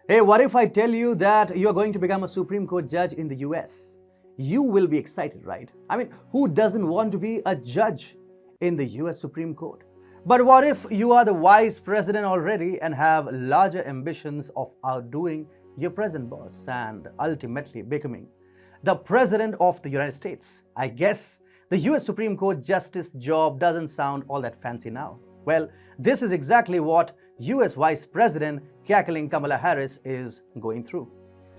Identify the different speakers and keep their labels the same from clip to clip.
Speaker 1: Hey, what if I tell you that you're going to become a Supreme Court judge in the US? You will be excited, right? I mean, who doesn't want to be a judge in the US Supreme Court? But what if you are the vice president already and have larger ambitions of outdoing your present boss and ultimately becoming the president of the United States? I guess the US Supreme Court justice job doesn't sound all that fancy now. Well, this is exactly what US Vice President Kamala Harris is going through.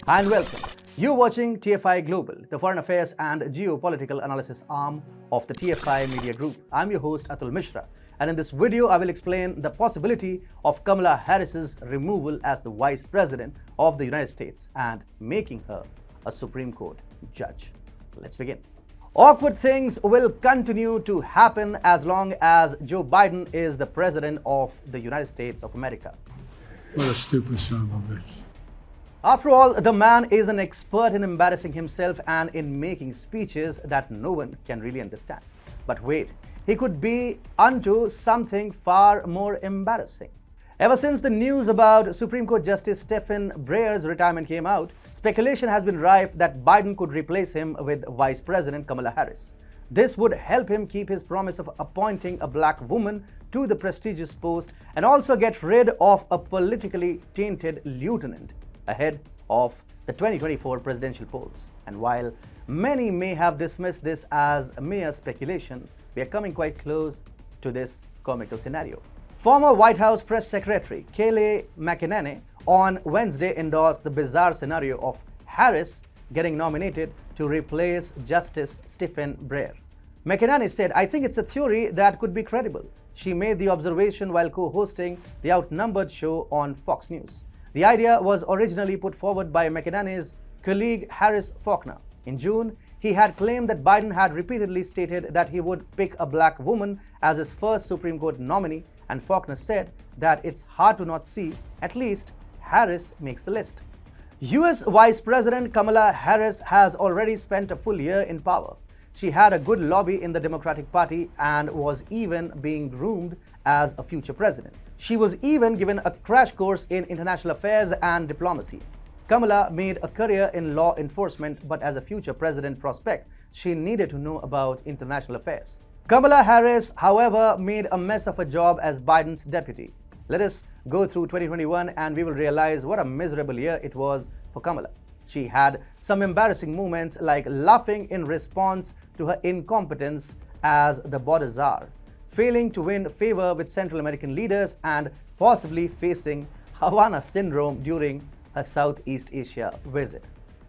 Speaker 1: And welcome. You're watching TFI Global, the foreign affairs and geopolitical analysis arm of the TFI Media Group. I'm your host Atul Mishra, and in this video I will explain the possibility of Kamala Harris's removal as the Vice President of the United States and making her a Supreme Court judge. Let's begin. Awkward things will continue to happen as long as Joe Biden is the President of the United States of America.
Speaker 2: What a stupid son of a bitch.
Speaker 1: After all, the man is an expert in embarrassing himself and in making speeches that no one can really understand. But wait, he could be onto something far more embarrassing. Ever since the news about Supreme Court Justice Stephen Breyer's retirement came out, speculation has been rife that Biden could replace him with Vice President Kamala Harris. This would help him keep his promise of appointing a black woman to the prestigious post and also get rid of a politically tainted lieutenant ahead of the 2024 presidential polls. And while many may have dismissed this as mere speculation, we are coming quite close to this comical scenario. Former White House Press Secretary Kayleigh McEnany on Wednesday endorsed the bizarre scenario of Harris getting nominated to replace Justice Stephen Breyer. McEnany said, "I think it's a theory that could be credible." She made the observation while co-hosting the Outnumbered show on Fox News. The idea was originally put forward by McEnany's colleague Harris Faulkner. In June, he had claimed that Biden had repeatedly stated that he would pick a black woman as his first Supreme Court nominee, and Faulkner said that it's hard to not see, at least Harris makes the list. US Vice President Kamala Harris has already spent a full year in power. She had a good lobby in the Democratic Party and was even being groomed as a future president. She was even given a crash course in international affairs and diplomacy. Kamala made a career in law enforcement, but as a future president prospect, she needed to know about international affairs. Kamala Harris, however, made a mess of a job as Biden's deputy. Let us go through 2021 and we will realize what a miserable year it was for Kamala. She had some embarrassing moments like laughing in response to her incompetence as the border czar, failing to win favor with Central American leaders, and possibly facing Havana syndrome during her Southeast Asia visit.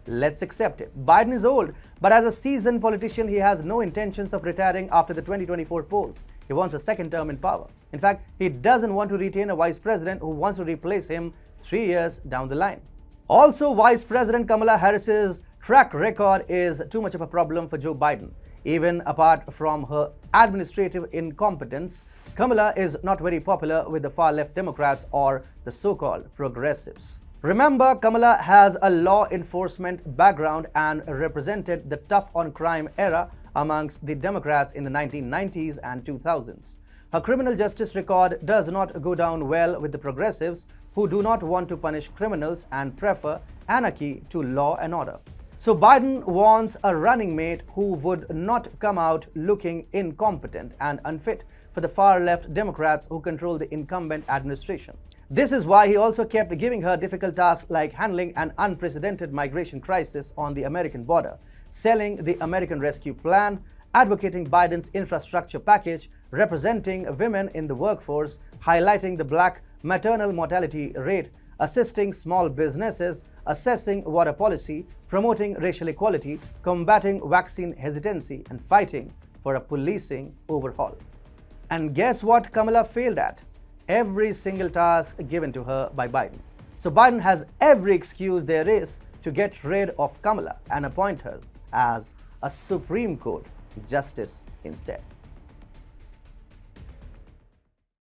Speaker 1: Let's accept it. Biden is old, but as a seasoned politician, he has no intentions of retiring after the 2024 polls. He wants a second term in power. In fact, he doesn't want to retain a vice president who wants to replace him 3 years down the line. Also, Vice President Kamala Harris's track record is too much of a problem for Joe Biden. Even apart from her administrative incompetence, Kamala is not very popular with the far-left Democrats or the so-called progressives. Remember, Kamala has a law enforcement background and represented the tough-on-crime era amongst the Democrats in the 1990s and 2000s. Her criminal justice record does not go down well with the progressives, who do not want to punish criminals and prefer anarchy to law and order. So Biden wants a running mate who would not come out looking incompetent and unfit for the far-left Democrats who control the incumbent administration. This is why he also kept giving her difficult tasks like handling an unprecedented migration crisis on the American border, selling the American Rescue Plan, advocating Biden's infrastructure package, representing women in the workforce, highlighting the black maternal mortality rate, assisting small businesses, assessing water policy, promoting racial equality, combating vaccine hesitancy, and fighting for a policing overhaul. And guess what Kamala failed at? Every single task given to her by Biden. So Biden has every excuse there is to get rid of Kamala and appoint her as a Supreme Court justice instead.